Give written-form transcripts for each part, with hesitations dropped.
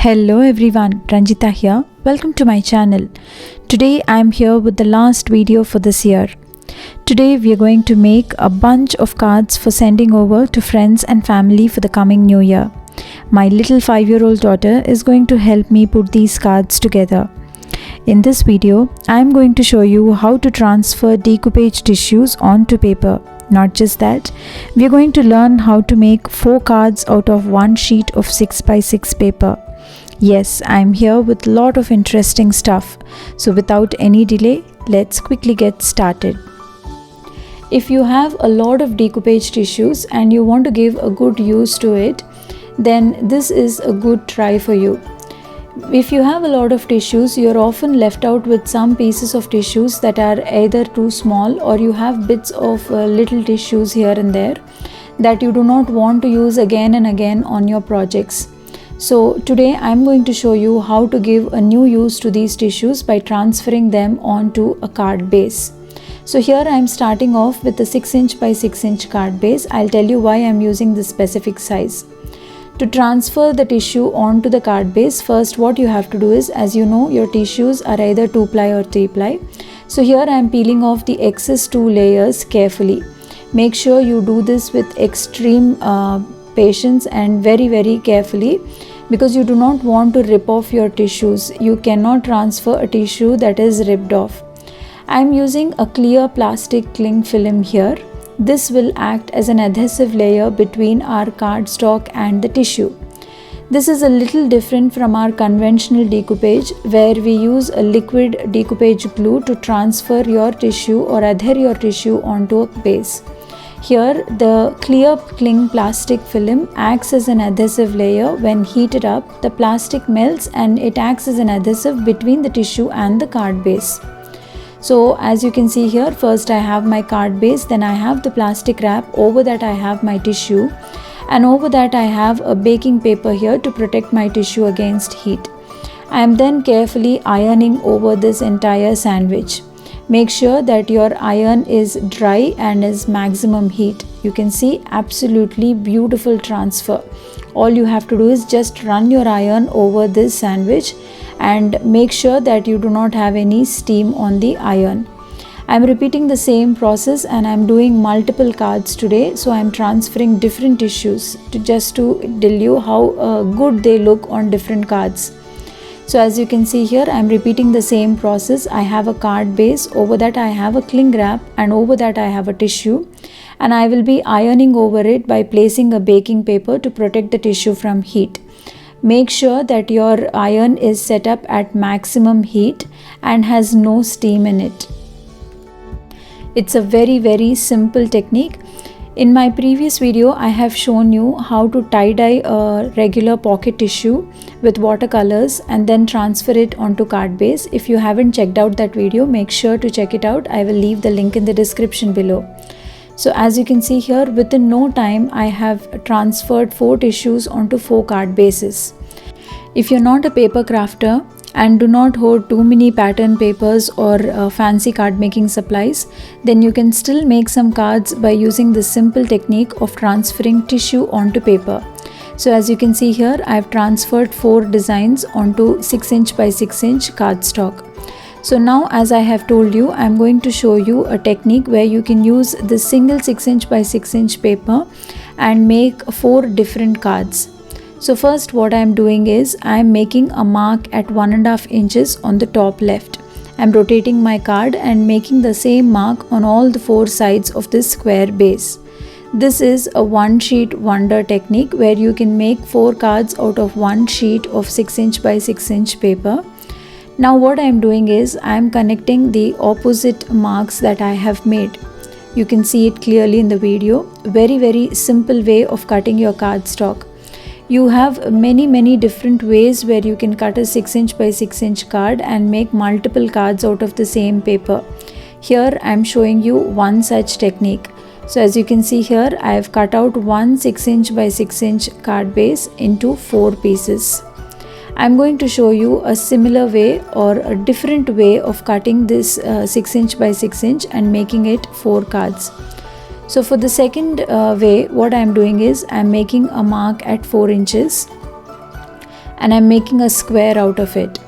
Hello everyone, Ranjita here. Welcome to my channel. Today I am here with the last video for this year. Today we are going to make a bunch of cards for sending over to friends and family for the coming new year. My little 5-year-old daughter is going to help me put these cards together. In this video, I am going to show you how to transfer decoupage tissues onto paper. Not just that, we are going to learn how to make 4 cards out of one sheet of 6x6 paper. Yes, I am here with a lot of interesting stuff. So without any delay, let's quickly get started. If you have a lot of decoupage tissues and you want to give a good use to it, then this is a good try for you. If you have a lot of tissues, you are often left out with some pieces of tissues that are either too small, or you have bits of little tissues here and there that you do not want to use again and again on your projects. So today I am going to show you how to give a new use to these tissues by transferring them onto a card base. So here I am starting off with a 6" by 6" card base. I'll tell you why I am using this specific size. To transfer the tissue onto the card base, first what you have to do is, as you know, your tissues are either 2-ply or 3-ply. So here I am peeling off the excess 2 layers carefully. Make sure you do this with extreme patience and very carefully, because you do not want to rip off your tissues. You cannot transfer a tissue that is ripped off. I am using a clear plastic cling film here. This will act as an adhesive layer between our cardstock and the tissue. This is a little different from our conventional decoupage, where we use a liquid decoupage glue to transfer your tissue or adhere your tissue onto a base. Here, the clear cling plastic film acts as an adhesive layer. When heated up, the plastic melts and it acts as an adhesive between the tissue and the card base. So as you can see here, first I have my card base, then I have the plastic wrap, over that I have my tissue, and over that I have a baking paper here to protect my tissue against heat. I am then carefully ironing over this entire sandwich. Make sure that your iron is dry and is maximum heat. You can see absolutely beautiful transfer. All you have to do is just run your iron over this sandwich and make sure that you do not have any steam on the iron. I am repeating the same process and I am doing multiple cards today. So I am transferring different tissues to tell you how good they look on different cards. So as you can see here, I am repeating the same process. I have a card base, over that I have a cling wrap, and over that I have a tissue, and I will be ironing over it by placing a baking paper to protect the tissue from heat. Make sure that your iron is set up at maximum heat and has no steam in it. It's a very simple technique. In my previous video, I have shown you how to tie-dye a regular pocket tissue with watercolors and then transfer it onto card base. If you haven't checked out that video, make sure to check it out. I will leave the link in the description below. So as you can see here, within no time, I have transferred 4 tissues onto 4 card bases. If you're not a paper crafter and do not hoard too many pattern papers or fancy card making supplies, then you can still make some cards by using this simple technique of transferring tissue onto paper. So as you can see here, I have transferred 4 designs onto 6" by 6" cardstock. So now, as I have told you, I am going to show you a technique where you can use this single 6" by 6" paper and make 4 different cards. So first what I am doing is, I am making a mark at 1½ inches on the top left. I am rotating my card and making the same mark on all the 4 sides of this square base. This is a one sheet wonder technique where you can make 4 cards out of one sheet of 6" by 6" paper. Now what I am doing is, I am connecting the opposite marks that I have made. You can see it clearly in the video. Very simple way of cutting your cardstock. You have many different ways where you can cut a 6" by 6" card and make multiple cards out of the same paper. Here I am showing you one such technique. So as you can see here, I have cut out one 6" by 6" card base into 4 pieces. I am going to show you a similar way or a different way of cutting this 6" by 6" and making it 4 cards. So for the second way, what I am doing is, I am making a mark at 4 inches. and I'm making a square out of it.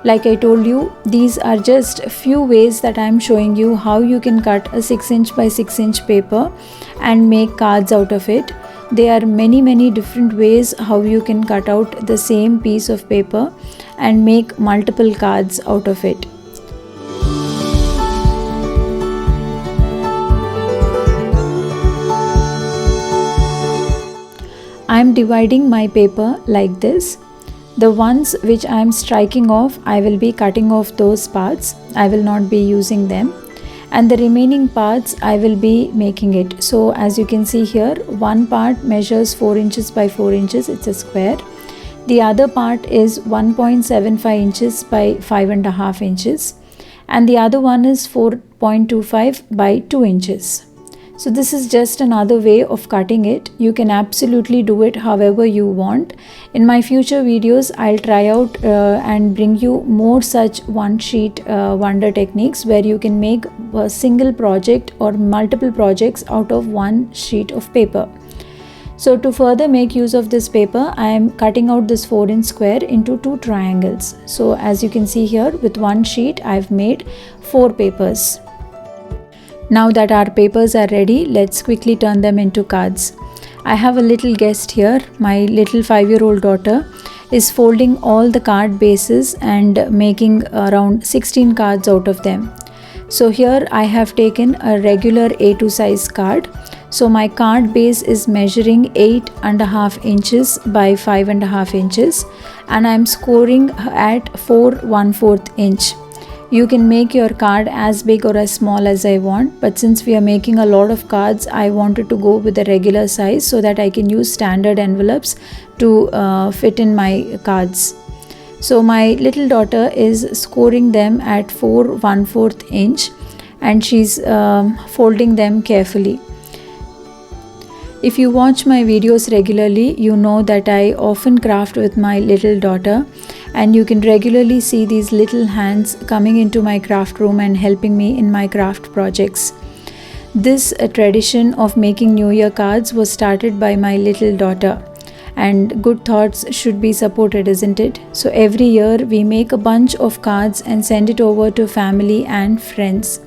Like I told you, these are just a few ways that I'm showing you how you can cut a 6" by 6" paper and make cards out of it. There are many different ways how you can cut out the same piece of paper and make multiple cards out of it. I'm dividing my paper like this. The ones which I am striking off, I will be cutting off those parts. I will not be using them. And the remaining parts I will be making it. So as you can see here, one part measures 4 inches by 4 inches. It's a square. The other part is 1.75 inches by 5.5 inches. And the other one is 4.25 by 2 inches. So this is just another way of cutting it. You can absolutely do it however you want. In my future videos, I'll try out and bring you more such one sheet wonder techniques where you can make a single project or multiple projects out of one sheet of paper. So to further make use of this paper, I am cutting out this 4-inch square into 2 triangles. So as you can see here, with one sheet, I've made 4 papers. Now that our papers are ready, let's quickly turn them into cards. I have a little guest here. My little 5-year-old daughter is folding all the card bases and making around 16 cards out of them. So here I have taken a regular A2 size card. So my card base is measuring 8.5 inches by 5.5 inches and I am scoring at 4/1/4 inch. You can make your card as big or as small as I want, but since we are making a lot of cards, I wanted to go with the regular size so that I can use standard envelopes to fit in my cards. So my little daughter is scoring them at 4/1/4 inch and she's folding them carefully. If you watch my videos regularly, you know that I often craft with my little daughter, and you can regularly see these little hands coming into my craft room and helping me in my craft projects. This tradition of making New Year cards was started by my little daughter, and good thoughts should be supported, isn't it? So every year we make a bunch of cards and send it over to family and friends.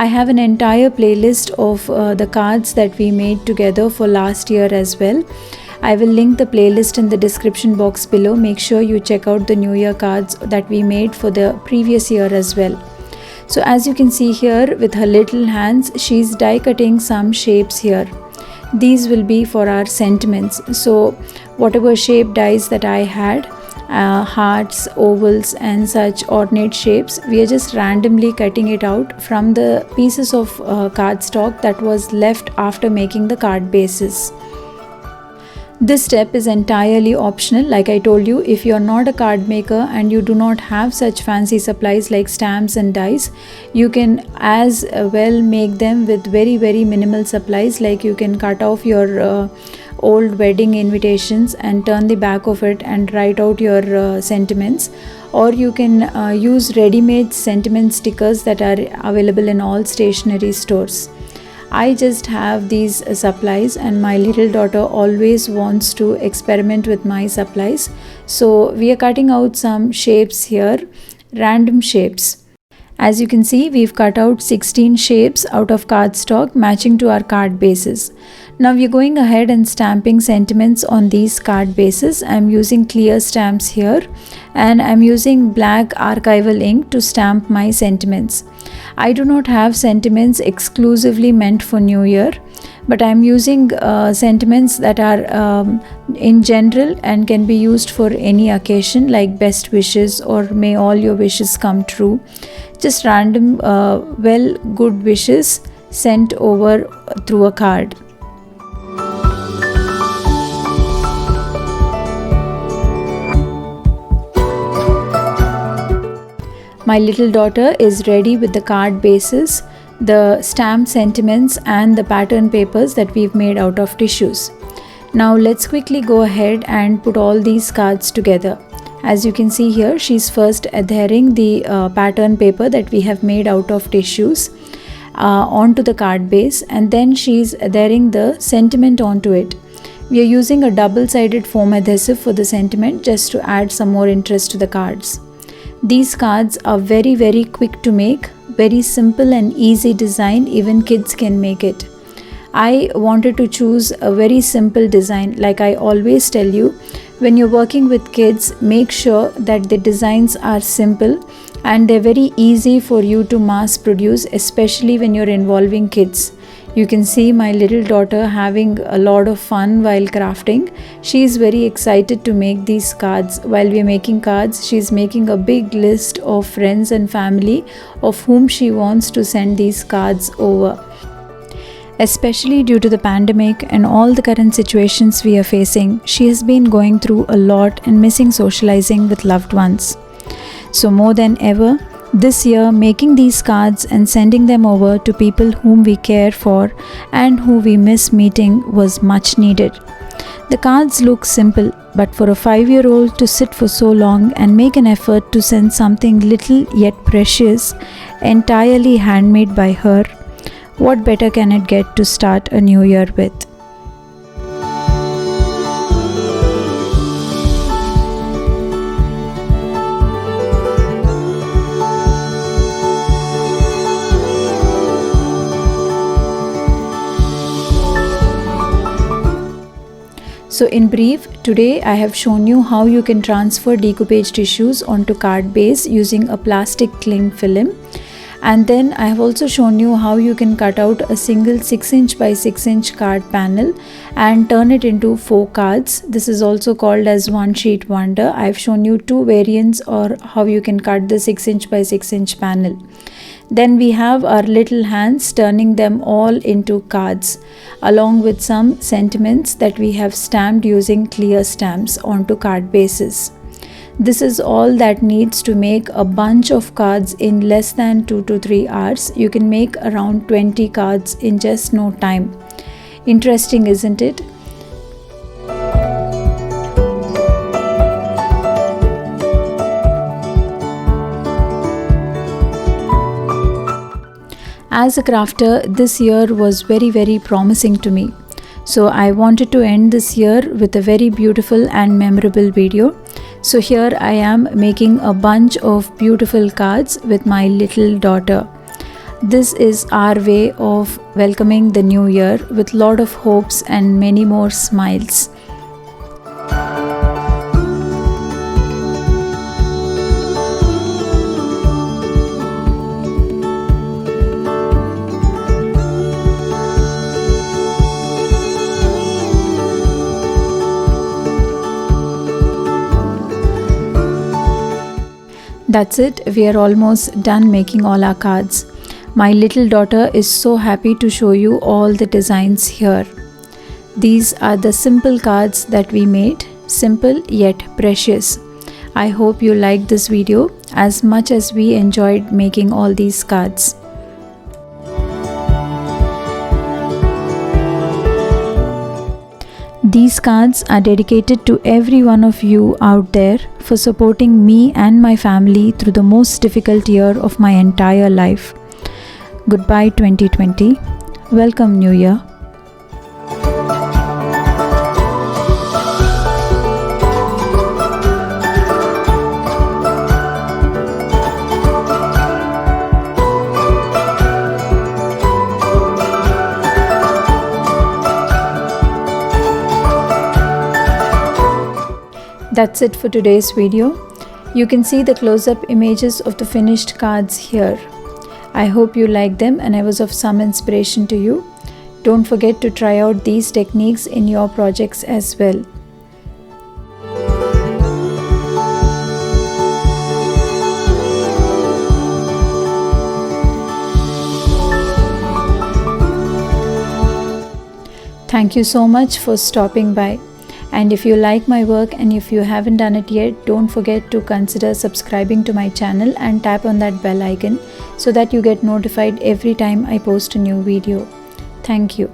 I have an entire playlist of the cards that we made together for last year as well. I will link the playlist in the description box below. Make sure you check out the New Year cards that we made for the previous year as well. So as you can see here with her little hands, she's die cutting some shapes here. These will be for our sentiments. So whatever shape dies that I had, hearts, ovals and such ornate shapes, we are just randomly cutting it out from the pieces of cardstock that was left after making the card bases. This step is entirely optional. Like I told you, if you are not a card maker and you do not have such fancy supplies like stamps and dies, you can as well make them with very minimal supplies. Like you can cut off your old wedding invitations and turn the back of it and write out your sentiments, or you can use ready-made sentiment stickers that are available in all stationery stores. I just have these supplies and my little daughter always wants to experiment with my supplies. So we are cutting out some shapes here, random shapes. As you can see, we've cut out 16 shapes out of cardstock matching to our card bases. Now we are going ahead and stamping sentiments on these card bases. I'm using clear stamps here and I'm using black archival ink to stamp my sentiments. I do not have sentiments exclusively meant for New Year, but I'm using sentiments that are in general and can be used for any occasion, like best wishes or may all your wishes come true. Just random good wishes sent over through a card. My little daughter is ready with the card bases, the stamp sentiments and the pattern papers that we've made out of tissues. Now let's quickly go ahead and put all these cards together. As you can see here, she's first adhering the pattern paper that we have made out of tissues onto the card base, and then she's adhering the sentiment onto it. We are using a double-sided foam adhesive for the sentiment just to add some more interest to the cards. These cards are very quick to make, very simple and easy design, even kids can make it. I wanted to choose a very simple design. Like I always tell you, when you're working with kids, make sure that the designs are simple and they're very easy for you to mass produce, especially when you're involving kids. You can see my little daughter having a lot of fun while crafting. She is very excited to make these cards. While we're making cards, she's making a big list of friends and family of whom she wants to send these cards over. Especially due to the pandemic and all the current situations we are facing, she has been going through a lot and missing socializing with loved ones. So more than ever, this year making these cards and sending them over to people whom we care for and who we miss meeting was much needed. The cards look simple, but for a 5-year-old to sit for so long and make an effort to send something little yet precious, entirely handmade by her, what better can it get to start a new year with? So in brief, today I have shown you how you can transfer decoupage tissues onto card base using a plastic cling film. And then I have also shown you how you can cut out a single 6" by 6" card panel and turn it into 4 cards. This is also called as one sheet wonder. I have shown you 2 variants or how you can cut the 6" by 6" panel. Then we have our little hands turning them all into cards along with some sentiments that we have stamped using clear stamps onto card bases. This is all that needs to make a bunch of cards in less than 2 to 3 hours. You can make around 20 cards in just no time. Interesting, isn't it? As a crafter, this year was very promising to me. So I wanted to end this year with a very beautiful and memorable video. So here I am making a bunch of beautiful cards with my little daughter. This is our way of welcoming the new year with lot of hopes and many more smiles. That's it, we are almost done making all our cards. My little daughter is so happy to show you all the designs here. These are the simple cards that we made, simple yet precious. I hope you liked this video as much as we enjoyed making all these cards. These cards are dedicated to every one of you out there for supporting me and my family through the most difficult year of my entire life. Goodbye 2020. Welcome New Year. That's it for today's video. You can see the close-up images of the finished cards here. I hope you liked them and I was of some inspiration to you. Don't forget to try out these techniques in your projects as well. Thank you so much for stopping by. And if you like my work and if you haven't done it yet, don't forget to consider subscribing to my channel and tap on that bell icon so that you get notified every time I post a new video. Thank you.